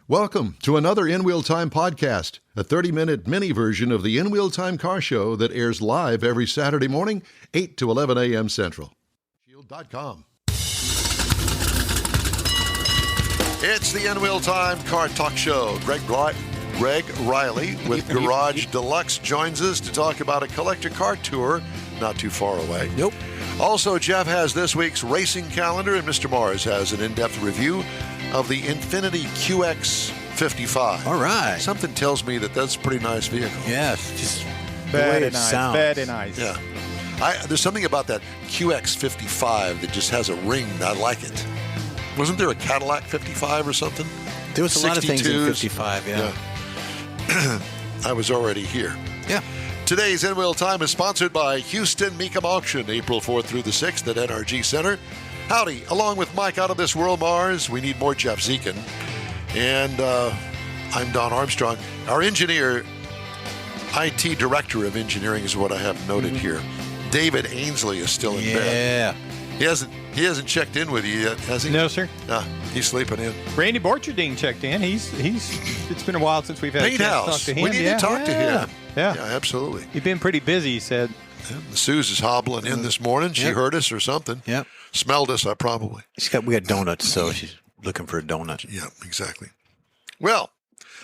Welcome to another In Wheel Time podcast, a 30-minute mini version of the In Wheel Time car show that airs live every Saturday morning, 8 to 11 a.m. Central. Shield.com. It's the In Wheel Time car talk show. Greg Riley with Garage Deluxe joins us to talk about a collector car tour not too far away. Nope. Also, Jeff has this week's racing calendar, and Mr. Mars has an in-depth review of the Infiniti QX55. All right. Something tells me that that's a pretty nice vehicle. Yes, just very nice. Very nice. Yeah. There's something about that QX55 that just has a ring. I like it. Wasn't there a Cadillac 55 or something? There was a lot of things in 55, yeah. I was already here. Yeah. Today's In Wheel Time is sponsored by Houston Mecum Auction, April 4th through the 6th at NRG Center. Howdy, along with Mike Out of This World Mars, we need more Jeff Zekin. And I'm Don Armstrong. Our engineer, IT Director of Engineering is what I have noted here. David Ainsley is still in bed. Yeah. He hasn't checked in with you yet, has he? No, sir. No, he's sleeping in. Randy Borcherding checked in. It's been a while since we've had a chance to talk to him. We need to talk to him. Yeah, absolutely. He's been pretty busy, he said. Yeah, Suze is hobbling in this morning. She heard us or something. Yep. Smelled us, probably. We got donuts, so she's looking for a donut. Yeah, exactly. Well,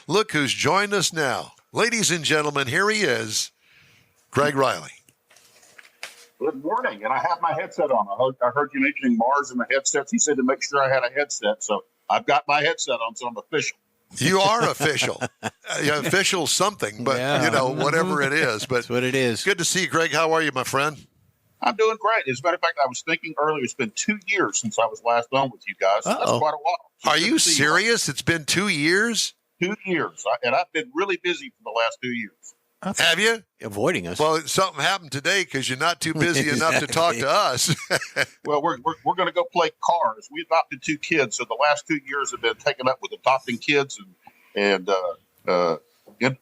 look who's joined us now. Ladies and gentlemen, here he is, Greg Riley. Good morning, and I have my headset on. I heard you mentioning Mars and the headsets. He said to make sure I had a headset, so I've got my headset on, so I'm official. You are official. Official something, but, whatever it is. But that's what it is. Good to see you, Greg. How are you, my friend? I'm doing great. As a matter of fact, I was thinking earlier, it's been 2 years since I was last on with you guys. So that's quite a while. So are you serious? It's been 2 years? 2 years. And I've been really busy for the last 2 years. Have you? Avoiding us. Well, something happened today because you're not too busy enough to talk to us. Well, we're going to go play cars. We adopted 2 kids, so the last 2 years have been taken up with adopting kids and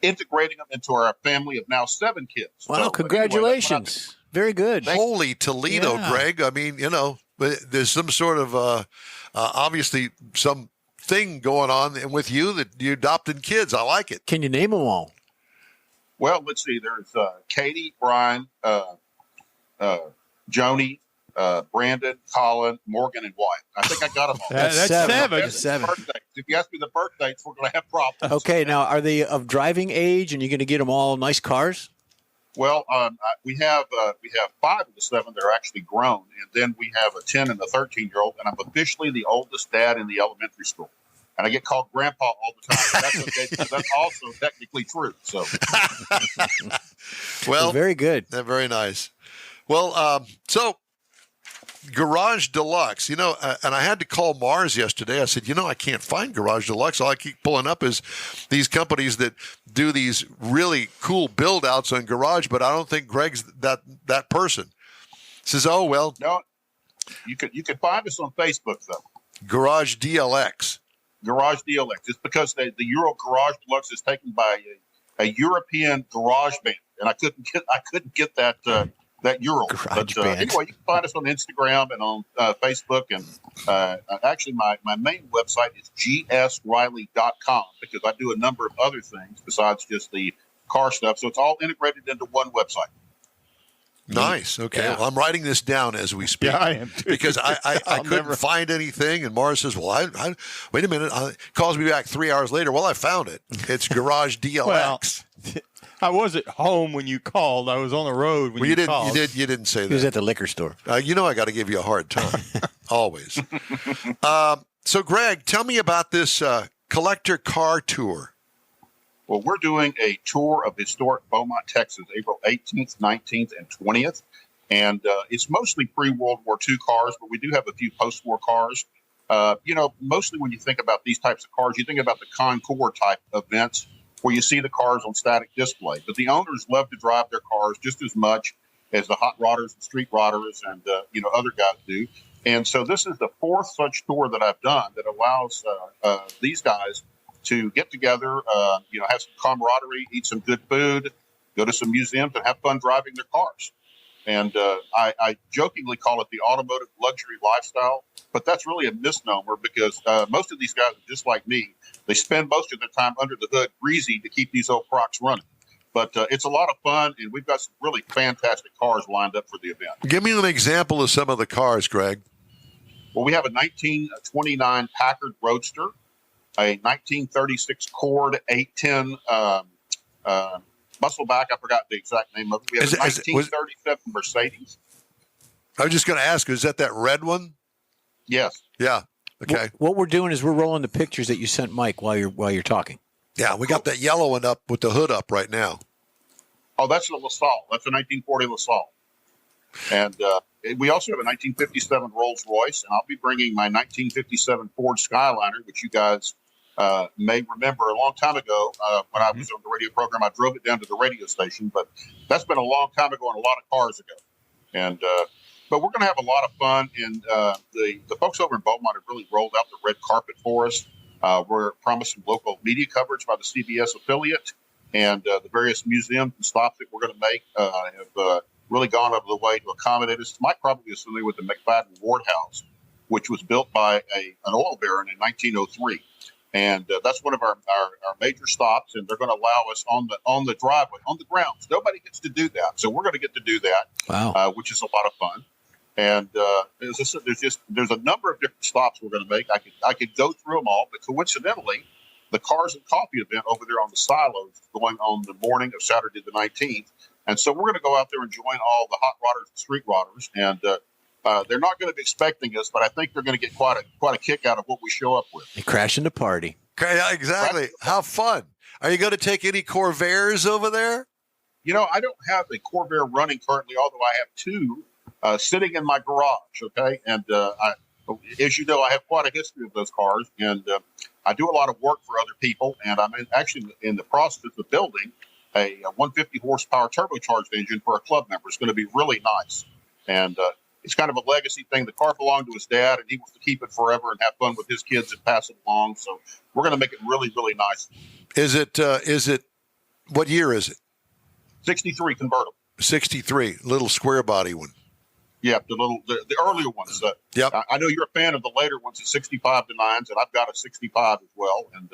integrating them into our family of now 7 kids. Wow, so, congratulations. Anyway, very good. Holy Toledo, Greg. I mean, there's some sort of, obviously, some thing going on with you that you adopted kids. I like it. Can you name them all? Well, let's see. There's Katie, Brian, Joni, Brandon, Colin, Morgan, and Wyatt. I think I got them all. That's 7. If you ask me the birth dates, we're going to have problems. Okay, now are they of driving age, and you're going to get them all nice cars? Well, we have 5 of the 7 that are actually grown, and then we have a 10 and a 13-year-old, and I'm officially the oldest dad in the elementary school. And I get called Grandpa all the time. But that's okay because that's also technically true. So, well, very good. Very nice. Well, so Garage Deluxe, and I had to call Mars yesterday. I said, I can't find Garage Deluxe. All I keep pulling up is these companies that do these really cool build outs on Garage, but I don't think Greg's that person. He says, oh well. No, you could find us on Facebook though. Garage DLX. Garage DLX. It's because the Euro Garage Deluxe is taken by a European garage band, and I couldn't get that Euro. But anyway, you can find us on Instagram and on Facebook, and actually my main website is gsriley.com because I do a number of other things besides just the car stuff. So it's all integrated into one website. Nice. Okay. Yeah. Well, I'm writing this down as we speak. Yeah, I am too. Because I couldn't find anything. And Mars says, well, I wait a minute. Calls me back 3 hours later. Well, I found it. It's Garage DLX. Well, I was at home when you called. I was on the road when you called. You didn't say that. He was at the liquor store. I got to give you a hard time. Always. So, Greg, tell me about this collector car tour. Well, we're doing a tour of historic Beaumont, Texas, April 18th, 19th, and 20th. And it's mostly pre-World War II cars, but we do have a few post-war cars. Mostly when you think about these types of cars, you think about the Concours type events where you see the cars on static display. But the owners love to drive their cars just as much as the hot rodders and street rodders and, other guys do. And so this is the 4th such tour that I've done that allows these guys to get together, have some camaraderie, eat some good food, go to some museums, and have fun driving their cars. And I jokingly call it the automotive luxury lifestyle, but that's really a misnomer because most of these guys are just like me. They spend most of their time under the hood greasy to keep these old Crocs running. But it's a lot of fun, and we've got some really fantastic cars lined up for the event. Give me an example of some of the cars, Greg. Well, we have a 1929 Packard Roadster, a 1936 Cord 810 muscleback. I forgot the exact name of it. We have a 1937 Mercedes. I was just going to ask, is that red one? Yes. Yeah. Okay. What we're doing is we're rolling the pictures that you sent Mike while you're talking. Yeah, we got that yellow one up with the hood up right now. Oh, that's the LaSalle. That's a 1940 LaSalle. And we also have a 1957 Rolls Royce, and I'll be bringing my 1957 Ford Skyliner, which you guys may remember a long time ago when I was on the radio program. I drove it down to the radio station, but that's been a long time ago and a lot of cars ago. And but we're going to have a lot of fun, and the folks over in Beaumont have really rolled out the red carpet for us. We're promising local media coverage by the CBS affiliate, and the various museums and stops that we're going to make have really gone over the way to accommodate us. Mike probably is familiar with the McFadden Ward House, which was built by an oil baron in 1903. And that's one of our major stops, and they're going to allow us on the driveway, on the grounds. Nobody gets to do that, so we're going to get to do that, wow. Which is a lot of fun. And as I said, there's a number of different stops we're going to make. I could go through them all, but coincidentally, the Cars and Coffee event over there on the silos is going on the morning of Saturday the 19th, and so we're going to go out there and join all the hot rodders and street rodders, and they're not going to be expecting us, but I think they're going to get quite a kick out of what we show up with. They crashing the party. Yeah, exactly. How fun. Are you going to take any Corvairs over there? You know, I don't have a Corvair running currently, although I have two sitting in my garage, okay? And as you know, I have quite a history of those cars, and I do a lot of work for other people, and I'm actually in the process of building a 150 horsepower turbocharged engine for a club member. It's going to be really nice. And it's kind of a legacy thing. The car belonged to his dad, and he wants to keep it forever and have fun with his kids and pass it along. So we're going to make it really, really nice. Is it, what year is it? 63 convertible. 63, little square body one. Yeah, the earlier ones. Yep. I know you're a fan of the later ones, the 65 to 9s, and I've got a 65 as well. And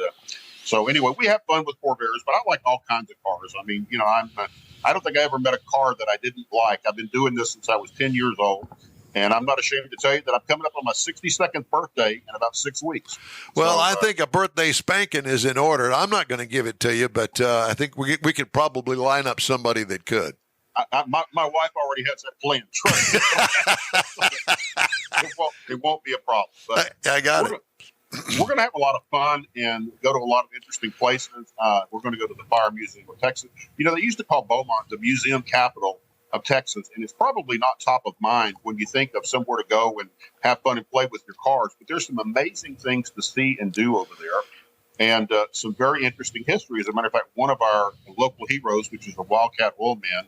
so anyway, we have fun with Corvairs, but I like all kinds of cars. I mean, you know, I don't think I ever met a car that I didn't like. I've been doing this since I was 10 years old, and I'm not ashamed to tell you that I'm coming up on my 62nd birthday in about 6 weeks. Well, so, I think a birthday spanking is in order. I'm not going to give it to you, but I think we could probably line up somebody that could. My wife already has that plan. Trust me. It won't be a problem. But I got it. We're going to have a lot of fun and go to a lot of interesting places. We're going to go to the Fire Museum of Texas. You know, they used to call Beaumont the museum capital of Texas, and it's probably not top of mind when you think of somewhere to go and have fun and play with your cars. But there's some amazing things to see and do over there, and some very interesting history. As a matter of fact, one of our local heroes, which is a Wildcat oil man,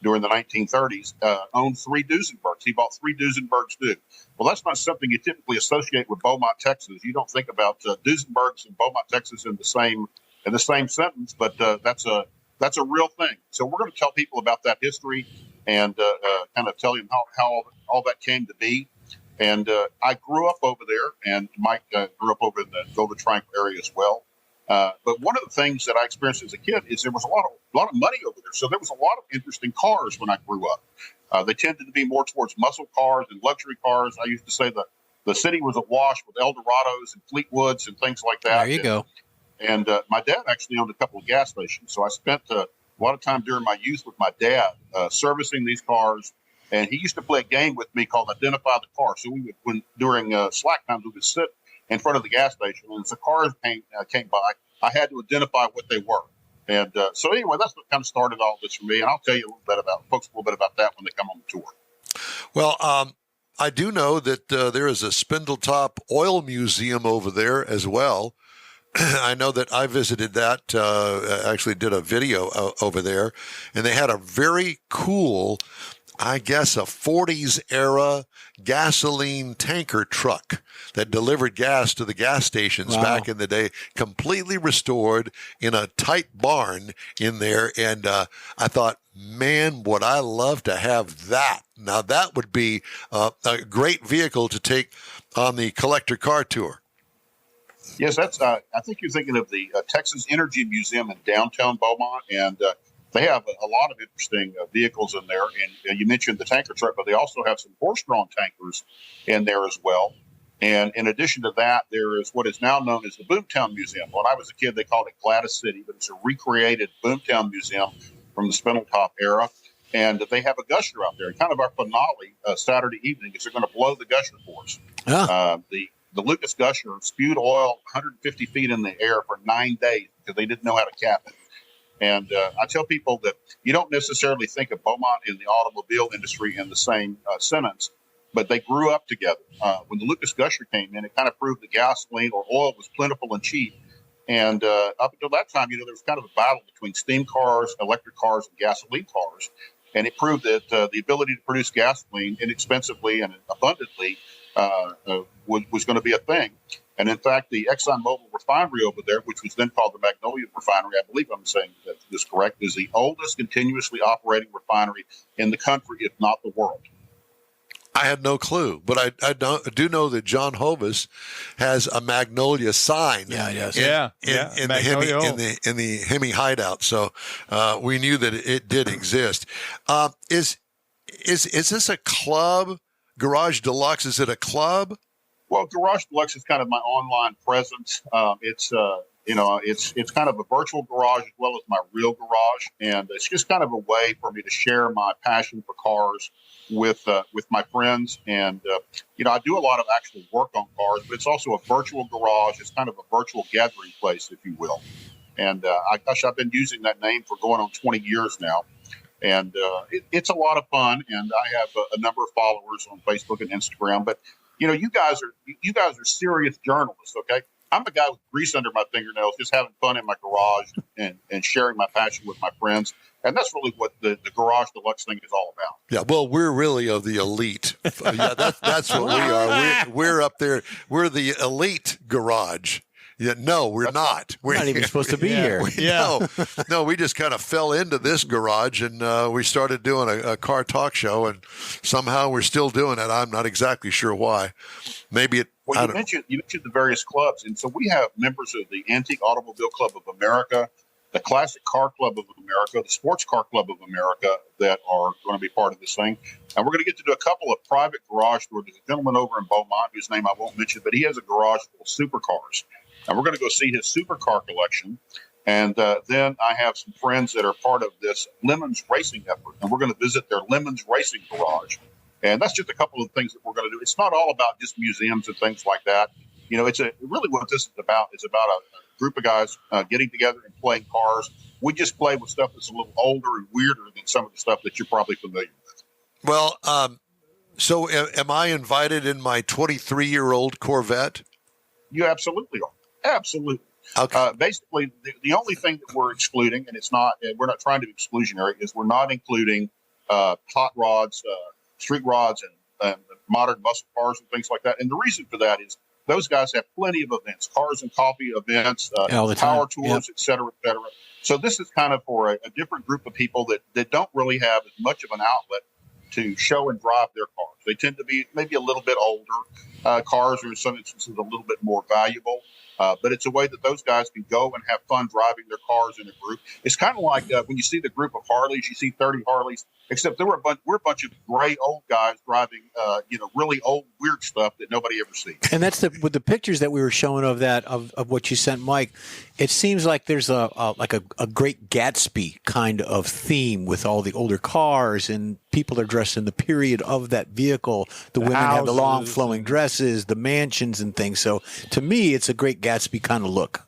during the 1930s, owned 3 Duesenbergs. He bought 3 Duesenbergs too. Well, that's not something you typically associate with Beaumont, Texas. You don't think about Duesenbergs and Beaumont, Texas in the same sentence, but that's a real thing. So we're going to tell people about that history and kind of tell them how all that came to be. And I grew up over there, and Mike grew up over in the Golden Triangle area as well. But one of the things that I experienced as a kid is there was a lot of money over there. So there was a lot of interesting cars when I grew up. They tended to be more towards muscle cars and luxury cars. I used to say the city was awash with Eldorados and Fleetwoods and things like that. There you go. And my dad actually owned a couple of gas stations. So I spent a lot of time during my youth with my dad servicing these cars. And he used to play a game with me called Identify the Car. So we would, during slack times, we would sit in front of the gas station, and as the cars came by, I had to identify what they were. And so anyway, that's what kind of started all this for me. And I'll tell you a little bit about that when they come on the tour. Well, I do know that there is a Spindletop Oil Museum over there as well. I know that I visited that, actually did a video over there, and they had a very cool I guess, a 40s era gasoline tanker truck that delivered gas to the gas stations back in the day, completely restored in a tight barn in there. And I thought, man, would I love to have that. Now, that would be a great vehicle to take on the collector car tour. Yes, that's. I think you're thinking of the Texas Energy Museum in downtown Beaumont, and they have a lot of interesting vehicles in there. And you mentioned the tanker truck, but they also have some horse-drawn tankers in there as well. And in addition to that, there is what is now known as the Boomtown Museum. When I was a kid, they called it Gladys City, but it's a recreated Boomtown Museum from the Spindletop era. And they have a gusher out there. Kind of our finale Saturday evening is they're going to blow the gusher for us. The Lucas Gusher spewed oil 150 feet in the air for 9 days because they didn't know how to cap it. And I tell people that you don't necessarily think of Beaumont and the automobile industry in the same sentence, but they grew up together. When the Lucas Gusher came in, it kind of proved that gasoline or oil was plentiful and cheap. And up until that time, there was kind of a battle between steam cars, electric cars, and gasoline cars. And it proved that the ability to produce gasoline inexpensively and abundantly was going to be a thing. And in fact, the ExxonMobil refinery over there, which was then called the Magnolia Refinery, I believe I'm saying that this correct, is the oldest continuously operating refinery in the country, if not the world. I had no clue, but I do know that John Hovis has a Magnolia sign. Yeah, yes. In the Hemi hideout. So we knew that it did exist. Is this a club? Garage Deluxe, is it a club? Well, Garage Deluxe is kind of my online presence. It's kind of a virtual garage as well as my real garage, and it's just kind of a way for me to share my passion for cars with my friends. And I do a lot of actual work on cars, but it's also a virtual garage. It's kind of a virtual gathering place, if you will. And I've been using that name for going on 20 years now. And it's a lot of fun, and I have a number of followers on Facebook and Instagram. But you guys are serious journalists, okay? I'm a guy with grease under my fingernails, just having fun in my garage and sharing my passion with my friends, and that's really what the Garage Deluxe thing is all about. Yeah, well, we're really of the elite. Yeah, that's what we are. We're up there. We're the elite garage. Yeah, no, we're not. We're not even supposed to be here. No, we just kind of fell into this garage, and we started doing a car talk show, and somehow we're still doing it. I'm not exactly sure why. Maybe it. Well, you mentioned the various clubs, and so we have members of the Antique Automobile Club of America, the Classic Car Club of America, the Sports Car Club of America that are going to be part of this thing. And we're going to get to do a couple of private garage tours. There's a gentleman over in Beaumont whose name I won't mention, but he has a garage full of supercars. And we're going to go see his supercar collection. And then I have some friends that are part of this Lemons Racing effort. And we're going to visit their Lemons Racing garage. And that's just a couple of things that we're going to do. It's not all about just museums and things like that. It's really what this is about. It's about a group of guys getting together and playing cars. We just play with stuff that's a little older and weirder than some of the stuff that you're probably familiar with. Well, so am I invited in my 23-year-old Corvette? You absolutely are. Absolutely. Okay. Basically, the only thing that we're excluding, and we're not trying to be exclusionary, is we're not including hot rods, street rods, and modern muscle cars and things like that. And the reason for that is those guys have plenty of events, cars and coffee events, power tours, et cetera, et cetera. So this is kind of for a different group of people that don't really have as much of an outlet to show and drive their cars. They tend to be maybe a little bit older. Cars are in some instances a little bit more valuable. But it's a way that those guys can go and have fun driving their cars in a group. It's kind of like when you see the group of Harleys, you see 30 Harleys, except we're a bunch of gray old guys driving, really old, weird stuff that nobody ever sees. And that's with the pictures that we were showing of what you sent, Mike. It seems like there's a Great Gatsby kind of theme with all the older cars, and people are dressed in the period of that vehicle. The women have the long flowing dresses, the mansions and things. So to me, it's a Great Gatsby kind of look.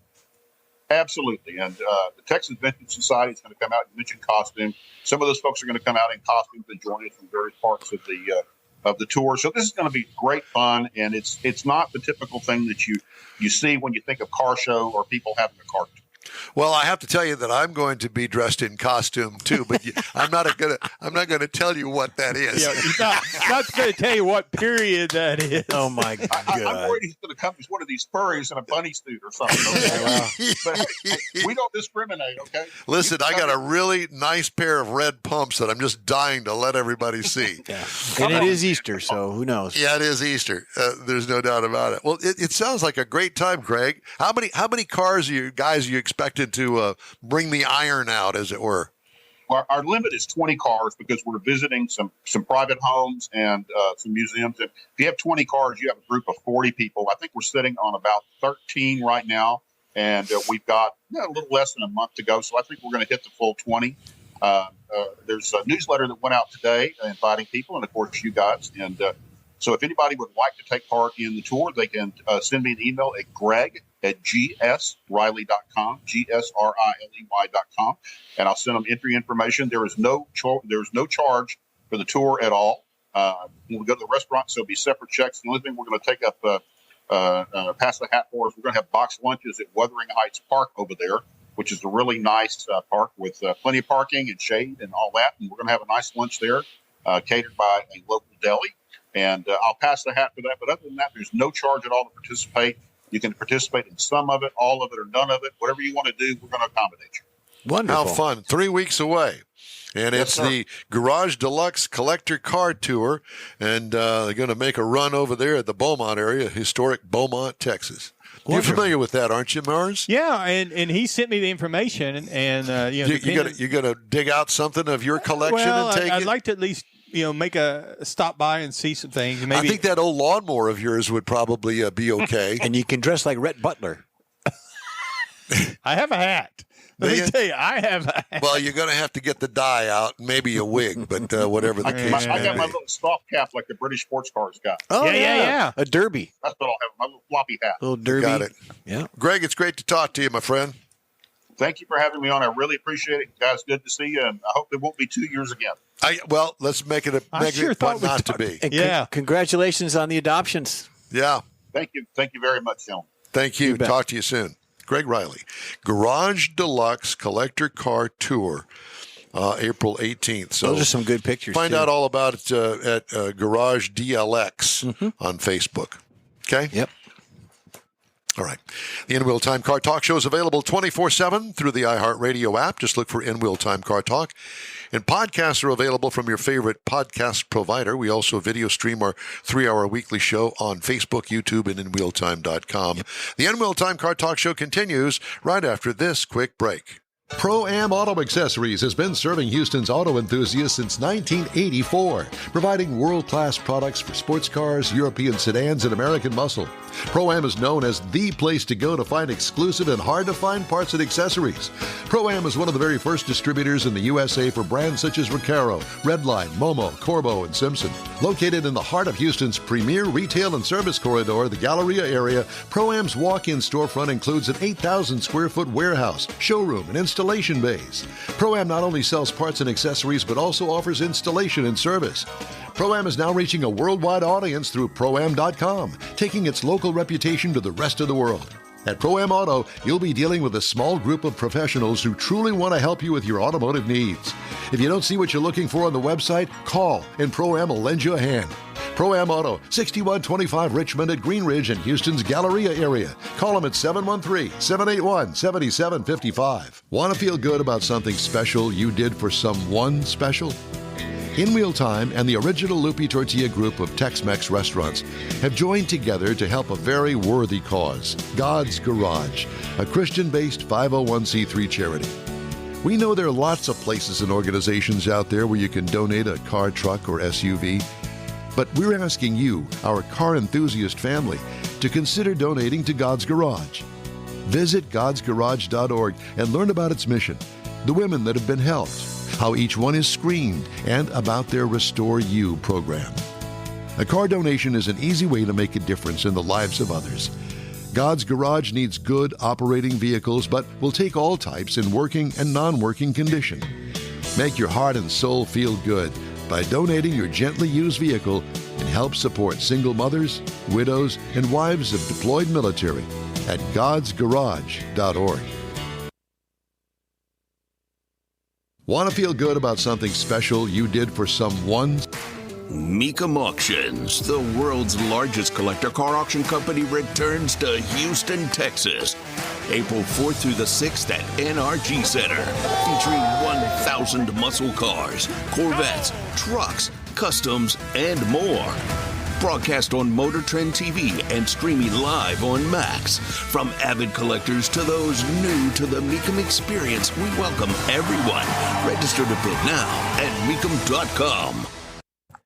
Absolutely. And the Texas Vintage Society is going to come out. You mentioned costume. Some of those folks are going to come out in costumes and join us from various parts of the tour. So this is going to be great fun. And it's not the typical thing that you see when you think of car show or people having a car tour. Well, I have to tell you that I'm going to be dressed in costume too, but I'm not gonna tell you what that is. Yeah, he's not going to tell you what period that is. Oh my God! I'm worried he's going to come as one of these furries in a bunny suit or something. Okay? But hey, we don't discriminate, okay? Listen, I got a really nice pair of red pumps that I'm just dying to let everybody see. Yeah. And it is Easter, so who knows? Yeah, it is Easter. There's no doubt about it. Well, it sounds like a great time, Craig. How many cars are you guys expected to bring the iron out, as it were? Our limit is 20 cars because we're visiting some private homes and some museums. And if you have 20 cars, you have a group of 40 people. I think we're sitting on about 13 right now, and we've got a little less than a month to go. So I think we're going to hit the full 20. There's a newsletter that went out today inviting people, and of course you guys. And so if anybody would like to take part in the tour, they can send me an email at greg@gsriley.com, GSRILEY.com, and I'll send them entry information. There is no charge for the tour at all. When we go to the restaurant, so it'll be separate checks. The only thing we're going to take up past the hat for is we're going to have boxed lunches at Wuthering Heights Park over there, which is a really nice park with plenty of parking and shade and all that. And we're going to have a nice lunch there, catered by a local deli. And I'll pass the hat for that. But other than that, there's no charge at all to participate. You can participate in some of it, all of it, or none of it. Whatever you want to do, we're going to accommodate you. Wonderful. How fun. 3 weeks away. And Yes, it's sir. the Garage Deluxe Collector Car Tour. And they're going to make a run over there at the Beaumont area, historic Beaumont, Texas. You're Wonderful. familiar with that, aren't you, Mars? Yeah, and he sent me the information, and You're gonna dig out something of your collection well, and take I'd it? like to at least make a stop by and see some things. Maybe I think that old lawnmower of yours would probably be okay. And you can dress like Rhett Butler. I have a hat. Let Do me you? tell you, I have a hat. Well, you're going to have to get the dye out, maybe a wig, but whatever the I case got may my be. little soft cap like the British sports cars got. Oh Yeah. A derby, That's what I'll have, my little floppy hat. little derby. Got it. Yeah. Greg, it's great to talk to you, my friend. Thank you for having me on. I really appreciate it. Guys, good to see you. And I hope it won't be 2 years again. Well, let's make it a I make sure it thought one we not to talked- be. And Yeah. congratulations on the adoptions. Yeah. Thank you. Thank you very much, gentlemen. Thank you. You bet. Talk to you soon. Greg Riley, Garage Deluxe Collector Car Tour, April 18th. So Those are some good pictures. find too. out all about it at Garage DLX on Facebook. Okay? Yep. All right. The In Wheel Time Car Talk Show is available 24/7 through the iHeartRadio app. Just look for In Wheel Time Car Talk. And podcasts are available from your favorite podcast provider. We also video stream our 3-hour weekly show on Facebook, YouTube, and InWheelTime.com. The In Wheel Time Car Talk Show continues right after this quick break. Pro-Am Auto Accessories has been serving Houston's auto enthusiasts since 1984, providing world-class products for sports cars, European sedans, and American muscle. Pro-Am is known as the place to go to find exclusive and hard-to-find parts and accessories. Pro-Am is one of the very first distributors in the USA for brands such as Recaro, Redline, Momo, Corbo, and Simpson. Located in the heart of Houston's premier retail and service corridor, the Galleria area, Pro-Am's walk-in storefront includes an 8,000-square-foot warehouse, showroom, and installation bays. Pro-Am not only sells parts and accessories, but also offers installation and service. Pro-Am is now reaching a worldwide audience through Pro-Am.com, taking its local reputation to the rest of the world. At Pro-Am Auto, you'll be dealing with a small group of professionals who truly want to help you with your automotive needs. If you don't see what you're looking for on the website, call and Pro-Am will lend you a hand. Pro-Am Auto, 6125 Richmond at Green Ridge in Houston's Galleria area. Call them at 713-781-7755. Want to feel good about something special you did for someone special? In Wheel Time and the original Lupi Tortilla group of Tex-Mex restaurants have joined together to help a very worthy cause, God's Garage, a Christian-based 501c3 charity. We know there are lots of places and organizations out there where you can donate a car, truck, or SUV, but we're asking you, our car enthusiast family, to consider donating to God's Garage. Visit godsgarage.org and learn about its mission, the women that have been helped, how each one is screened, and about their Restore You program. A car donation is an easy way to make a difference in the lives of others. God's Garage needs good operating vehicles, but will take all types in working and non-working condition. Make your heart and soul feel good by donating your gently used vehicle and help support single mothers, widows, and wives of deployed military at godsgarage.org. Want to feel good about something special you did for someone? Mecum Auctions, the world's largest collector car auction company, returns to Houston, Texas, April 4th through the 6th at NRG Center, featuring 1,000 muscle cars, Corvettes, trucks, customs, and more. Broadcast on Motor Trend TV and streaming live on Max. From avid collectors to those new to the Mecum experience, we welcome everyone. Register to bid now at mecum.com.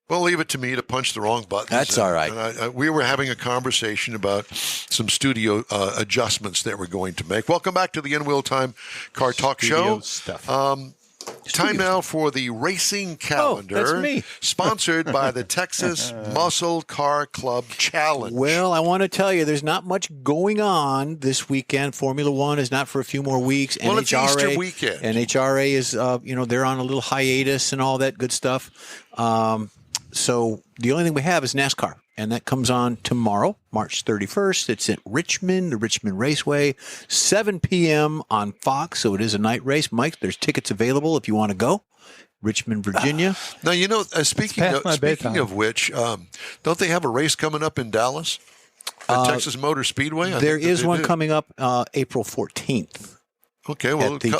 Well, leave it to me to punch the wrong buttons. That's all right. And we were having a conversation about some studio adjustments that we're going to make. Welcome back to the In Wheel Time Car Talk Studio Show. Stuff. Time now for the racing calendar. that's me. Sponsored by the Texas Muscle Car Club Challenge. Well, I want to tell you, there's not much going on this weekend. Formula One is not for a few more weeks. Well, it's Easter weekend. NHRA is, they're on a little hiatus and all that good stuff. So the only thing we have is NASCAR, and that comes on tomorrow, March 31st. It's at Richmond, the Richmond Raceway, 7 p.m. on Fox, so it is a night race. Mike, there's tickets available if you want to go. Richmond, Virginia. Now, speaking of which, don't they have a race coming up in Dallas at Texas Motor Speedway? There is one coming up April 14th. Okay, well, at the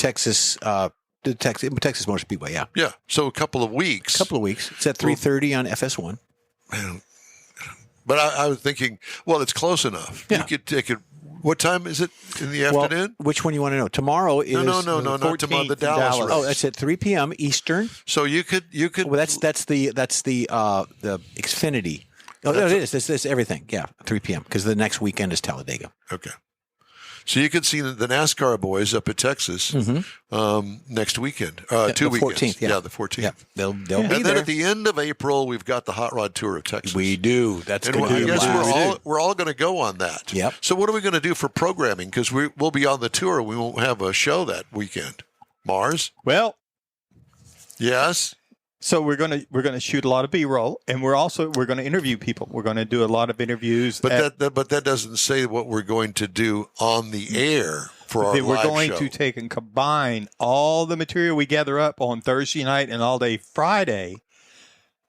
Texas Motor Speedway, yeah. Yeah, so a couple of weeks. It's at 3:30 on FS1. Man, but I was thinking, well, it's close enough. Yeah. You could take it. What time is it in the afternoon? Which one you want to know? Tomorrow is no, not tomorrow. The Dallas race. Oh, that's at 3 p.m. Eastern. So you could. Well, that's the Xfinity. Oh, no, it is. It's everything. Yeah, 3 p.m. because the next weekend is Talladega. Okay. So you could see the NASCAR boys up at Texas next weekend, 2 weekends. 14th, yeah. The 14th. Yeah, they'll be and there. then at the end of April, we've got the Hot Rod Tour of Texas. We do. That's and going to be I guess we're all going to go on that. Yep. So what are we going to do for programming? Because we'll be on the tour. We won't have a show that weekend. Mars? Well, yes. so we're gonna shoot a lot of B-roll, and we're going to interview people. We're going to do a lot of interviews. But that doesn't say what we're going to do on the air for our live We're going show. to take and combine all the material we gather up on Thursday night and all day Friday.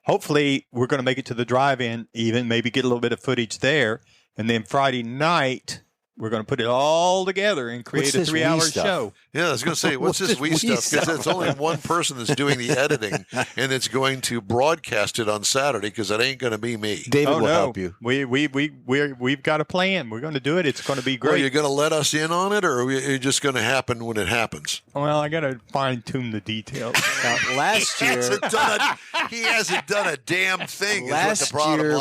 Hopefully, we're going to make it to the drive-in, even maybe get a little bit of footage there, and then Friday night we're going to put it all together and create a 3-hour show. Yeah, I was going to say, what's this wee stuff? Because it's only one person that's doing the editing, and it's going to broadcast it on Saturday because it ain't going to be me. David will help you. We've got a plan. We're going to do it. It's going to be great. Well, you're going to let us in on it, or are you just going to happen when it happens? Well, I got to fine tune the details. Last year, he hasn't done a damn thing. Last year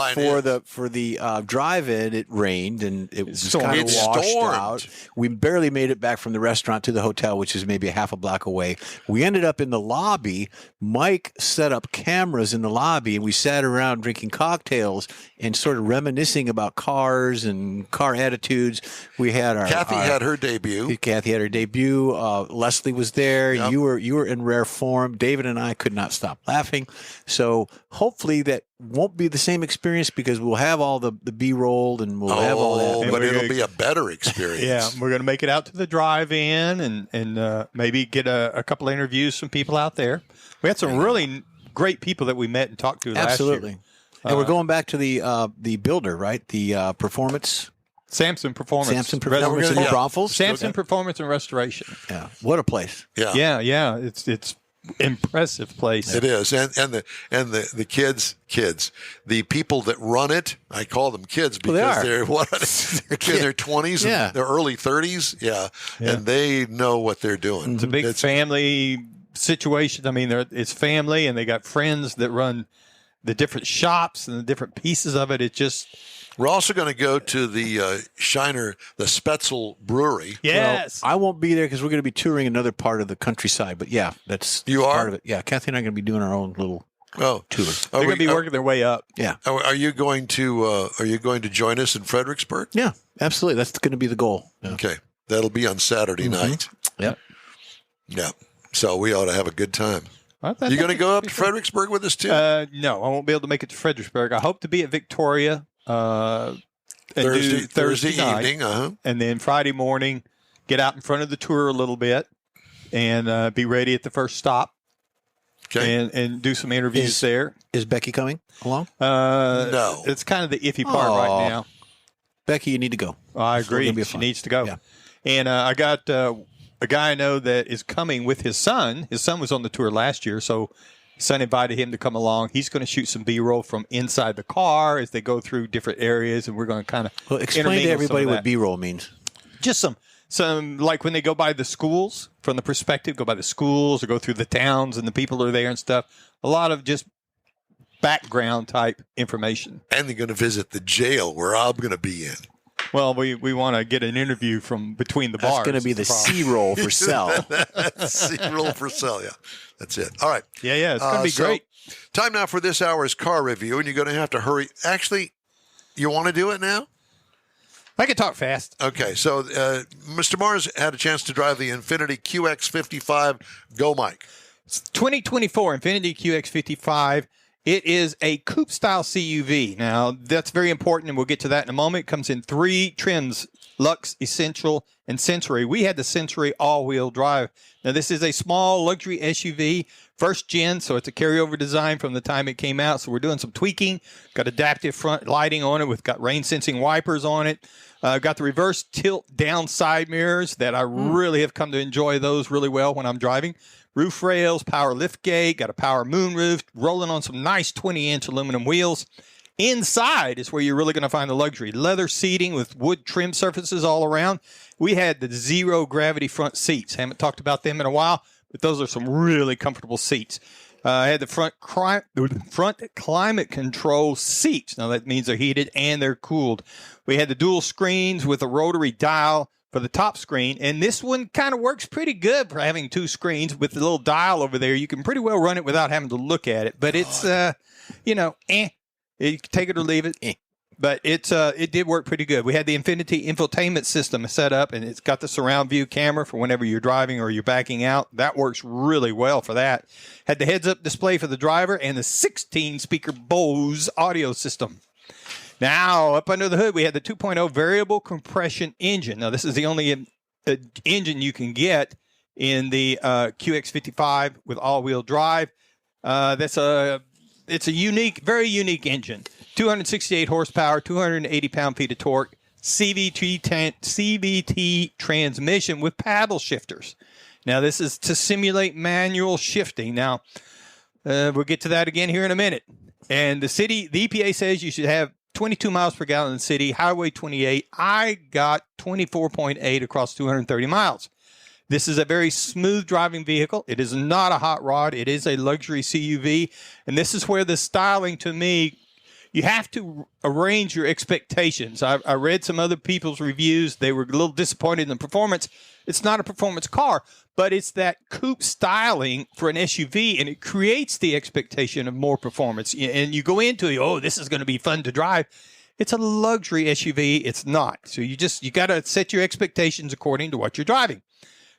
for the drive-in, it rained and it was kind of washed out. We barely made it back from the restaurant to the hotel, which is maybe a half a block away. We ended up in the lobby. Mike set up cameras in the lobby, and we sat around drinking cocktails and sort of reminiscing about cars and car attitudes. We had Kathy had her debut. Kathy had her debut. Leslie was there. Yep. You were in rare form. David and I could not stop laughing. So hopefully that won't be the same experience because we'll have all the B-roll and we'll have all that. But it'll be a better experience. Yeah, we're going to make it out to the drive-in and maybe get a couple of interviews from people out there. We had some really great people that we met and talked to last year. Absolutely. And we're going back to the builder, right? The performance. Samson Performance. Samson Performance in Brothels. Samson Performance and Restoration. Yeah. What a place. Yeah. It's impressive place. It is, and the kids, the people that run it, I call them kids because they're in their 20s and their early 30s, and they know what they're doing. It's a big family situation. I mean, it's family, and they got friends that run the different shops and the different pieces of it. It just. We're also going to go to the Shiner, the Spetzel Brewery. Yes. Well, I won't be there because we're going to be touring another part of the countryside. But that's part of it. Yeah, Kathy and I are going to be doing our own little tour. They're going to be working their way up. Yeah. Are you going to join us in Fredericksburg? Yeah, absolutely. That's going to be the goal. Yeah. Okay, that'll be on Saturday night. Yep. Yeah. So we ought to have a good time. You going to go up to Fredericksburg with us too? No, I won't be able to make it to Fredericksburg. I hope to be at Victoria. Thursday night, evening, and then Friday morning, get out in front of the tour a little bit, and be ready at the first stop Okay. and do some interviews there. Is Becky coming along? No. It's kind of the iffy part right now. Becky, you need to go. I It's gonna agree. be She fun. needs to go. Yeah. And I got a guy I know that is coming with his son. His son was on the tour last year, so his son invited him to come along. He's going to shoot some B-roll from inside the car as they go through different areas, and we're going to kind of Explain to everybody what B-roll means. Just some like when they go by the schools, from the perspective, go by the schools or go through the towns and the people are there and stuff. A lot of just background type information. And they're going to visit the jail where I'm going to be in. Well, we want to get an interview from between the bars. That's going to be the C-roll for sell. C-roll for sell, yeah. That's it. All right. Yeah, it's going to be great. Time now for this hour's car review, and you're going to have to hurry. Actually, you want to do it now? I can talk fast. Okay, so Mr. Mars had a chance to drive the Infiniti QX55. Go, Mike. It's 2024 Infiniti QX55. It is a coupe-style CUV. Now, that's very important, and we'll get to that in a moment. It comes in 3 trims, Luxe, Essential, and Century. We had the Century all-wheel drive. Now, this is a small luxury SUV, first gen, so it's a carryover design from the time it came out. So we're doing some tweaking. Got adaptive front lighting on it. We've got rain-sensing wipers on it. Got the reverse tilt-down side mirrors that I really have come to enjoy those really well when I'm driving. Roof rails, power lift gate, got a power moonroof, rolling on some nice 20-inch aluminum wheels. Inside is where you're really going to find the luxury. Leather seating with wood trim surfaces all around. We had the zero gravity front seats. Haven't talked about them in a while, but those are some really comfortable seats. I had the front climate control seats. Now that means they're heated and they're cooled. We had the dual screens with a rotary dial for the top screen, and this one kind of works pretty good for having 2 screens with the little dial over there. You can pretty well run it without having to look at it, but it's you can take it or leave it. But it did work pretty good. We had the Infiniti infotainment system set up, and it's got the surround view camera for whenever you're driving or you're backing out. That works really well for that. Had the heads-up display for the driver and the 16-speaker Bose audio system. Now, up under the hood, we had the 2.0 variable compression engine. Now, this is the only engine you can get in the QX55 with all-wheel drive. It's a unique, very unique engine. 268 horsepower, 280 pound-feet of torque, CVT transmission with paddle shifters. Now, this is to simulate manual shifting. Now, we'll get to that again here in a minute. And the EPA says you should have 22 miles per gallon in the city, Highway 28. I got 24.8 across 230 miles. This is a very smooth driving vehicle. It is not a hot rod. It is a luxury CUV. And this is where the styling, to me, you have to arrange your expectations. I read some other people's reviews. They were a little disappointed in the performance. It's not a performance car, but it's that coupe styling for an SUV, and it creates the expectation of more performance. And you go into it, this is going to be fun to drive. It's a luxury SUV. It's not. So you got to set your expectations according to what you're driving.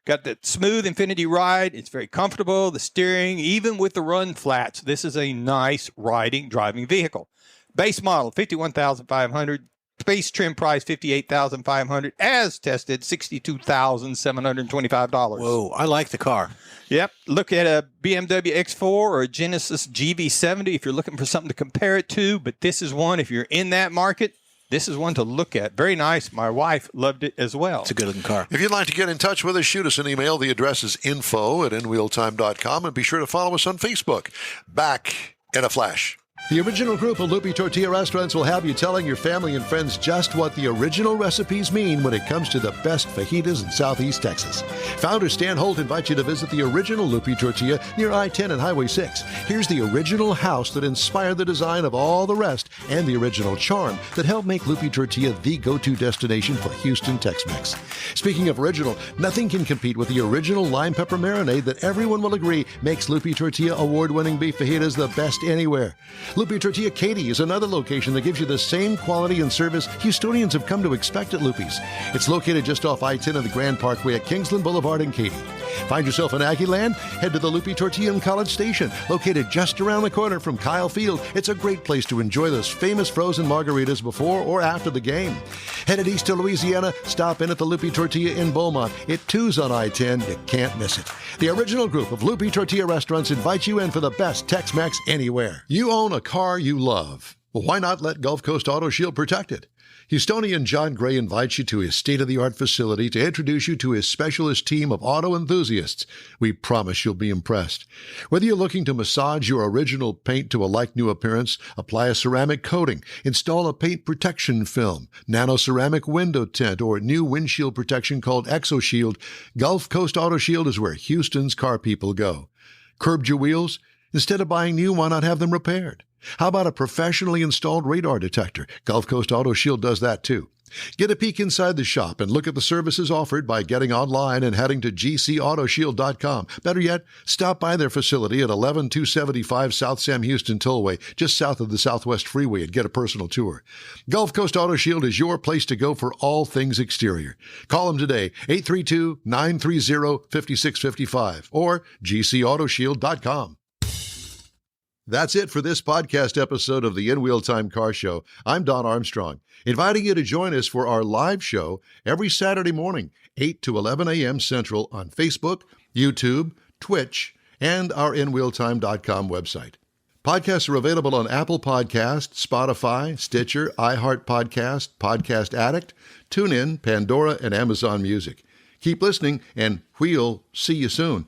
Got the smooth Infiniti ride. It's very comfortable. The steering, even with the run flats, this is a nice driving vehicle. Base model, $51,500. Base trim price, $58,500. As tested, $62,725. Whoa, I like the car. Yep. Look at a BMW X4 or a Genesis GV70 if you're looking for something to compare it to. But this is one, if you're in that market, this is one to look at. Very nice. My wife loved it as well. It's a good-looking car. If you'd like to get in touch with us, shoot us an email. The address is info@inwheeltime.com. And be sure to follow us on Facebook. Back in a flash. The original group of Lupi Tortilla restaurants will have you telling your family and friends just what the original recipes mean when it comes to the best fajitas in Southeast Texas. Founder Stan Holt invites you to visit the original Lupi Tortilla near I-10 and Highway 6. Here's the original house that inspired the design of all the rest and the original charm that helped make Lupi Tortilla the go-to destination for Houston Tex-Mex. Speaking of original, nothing can compete with the original lime pepper marinade that everyone will agree makes Lupi Tortilla award-winning beef fajitas the best anywhere. Lupi Tortilla Katy is another location that gives you the same quality and service Houstonians have come to expect at Lupi's. It's located just off I-10 and the Grand Parkway at Kingsland Boulevard in Katy. Find yourself in Aggieland? Head to the Lupe Tortilla in College Station, located just around the corner from Kyle Field. It's a great place to enjoy those famous frozen margaritas before or after the game. Headed east to Louisiana, stop in at the Lupe Tortilla in Beaumont. It too's on I-10. You can't miss it. The original group of Lupe Tortilla restaurants invite you in for the best Tex-Mex anywhere. You own a car you love. Well, why not let Gulf Coast Auto Shield protect it? Houstonian John Gray invites you to his state-of-the-art facility to introduce you to his specialist team of auto enthusiasts. We promise you'll be impressed. Whether you're looking to massage your original paint to a like-new appearance, apply a ceramic coating, install a paint protection film, nano-ceramic window tint, or new windshield protection called ExoShield, Gulf Coast Auto Shield is where Houston's car people go. Curbed your wheels? Instead of buying new, why not have them repaired? How about a professionally installed radar detector? Gulf Coast Auto Shield does that too. Get a peek inside the shop and look at the services offered by getting online and heading to gcautoshield.com. Better yet, stop by their facility at 11275 South Sam Houston Tollway, just south of the Southwest Freeway, and get a personal tour. Gulf Coast Auto Shield is your place to go for all things exterior. Call them today, 832-930-5655 or gcautoshield.com. That's it for this podcast episode of the In Wheel Time Car Show. I'm Don Armstrong, inviting you to join us for our live show every Saturday morning, 8 to 11 a.m. Central on Facebook, YouTube, Twitch, and our InWheelTime.com website. Podcasts are available on Apple Podcasts, Spotify, Stitcher, iHeart Podcast, Podcast Addict, TuneIn, Pandora, and Amazon Music. Keep listening, and we'll see you soon.